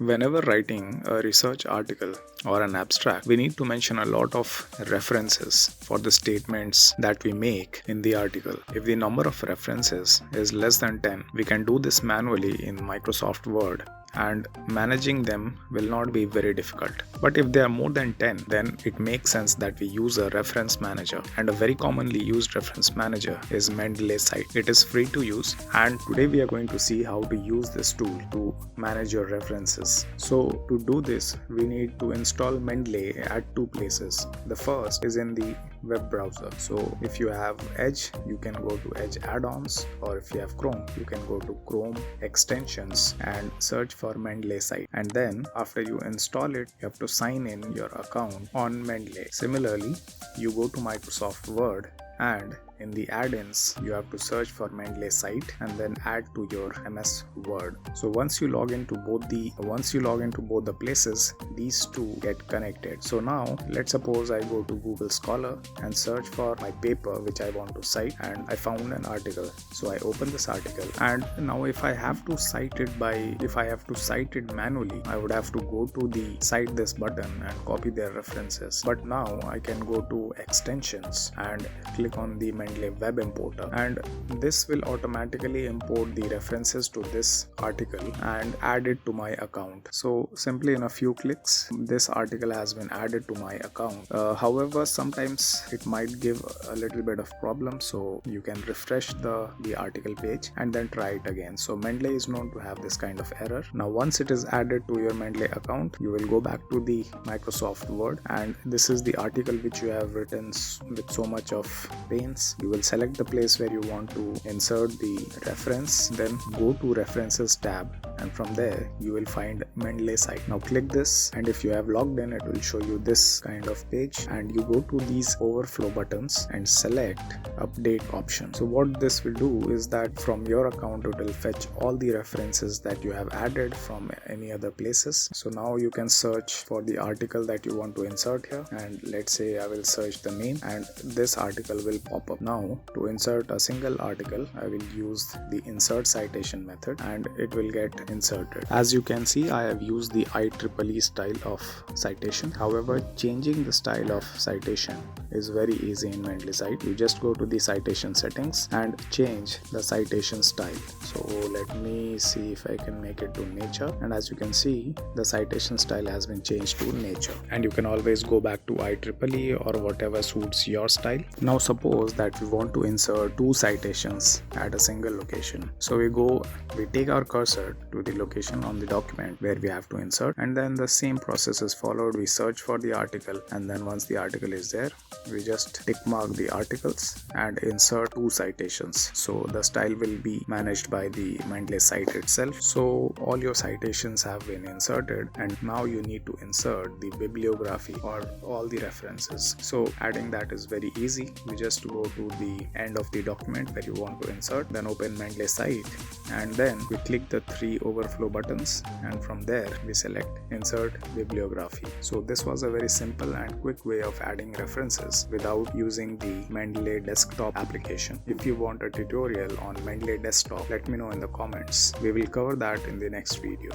Whenever writing a research article or an abstract, we need to mention a lot of references for the statements that we make in the article. If the number of references is less than 10, we can do this manually in Microsoft Word, and managing them will not be very difficult. But if they are more than 10, then it makes sense that we use a reference manager, and a very commonly used reference manager is Mendeley Cite. It is free to use, and today we are going to see how to use this tool to manage your references. So to do this, we need to install Mendeley at two places. The first is in the web browser. So if you have Edge, you can go to Edge add-ons, or if you have Chrome, you can go to Chrome extensions and search for Mendeley Cite. And then after you install it, you have to sign in your account on Mendeley. Similarly, you go to Microsoft Word, and in the add-ins you have to search for Mendeley Cite and then add to your MS Word. So once you log into both the places, these two get connected. So now let's suppose I go to Google Scholar and search for my paper which I want to cite, and I found an article. So I open this article, and now if I have to cite it manually, I would have to go to the cite this button and copy their references. But now I can go to extensions and click on the Mendeley web importer, and this will automatically import the references to this article and add it to my account. So simply in a few clicks, this article has been added to my account. However, sometimes it might give a little bit of problem, so you can refresh the article page and then try it again. So Mendeley is known to have this kind of error. Now once it is added to your Mendeley account, you will go back to the Microsoft Word, and this is the article which you have written with so much of pains. You will select the place where you want to insert the reference, then go to References tab, and from there you will find Mendeley Cite. Now click this, and if you have logged in, it will show you this kind of page, and you go to these overflow buttons and select update option. So what this will do is that from your account it will fetch all the references that you have added from any other places. So now you can search for the article that you want to insert here, and let's say I will search the name, and this article will pop up. Now to insert a single article, I will use the insert citation method, and it will get inserted. As you can see, I have used the IEEE style of citation. However, changing the style of citation is very easy in Mendeley Cite. You just go to the citation settings and change the citation style. So let me see if I can make it to nature, and as you can see, the citation style has been changed to nature, and you can always go back to IEEE or whatever suits your style. Now suppose that we want to insert two citations at a single location. So we take our cursor to the location on the document where we have to insert, and then the same process is followed. We search for the article, and then once the article is there, we just tick mark the articles and insert two citations. So the style will be managed by the Mendeley Cite itself. So all your citations have been inserted, and now you need to insert the bibliography or all the references. So adding that is very easy. You just go to the end of the document where you want to insert, then open Mendeley Cite, and then we click the three overflow buttons, and from there we select insert bibliography. So this was a very simple and quick way of adding references without using the Mendeley desktop application. If you want a tutorial on Mendeley desktop, let me know in the comments. We will cover that in the next video.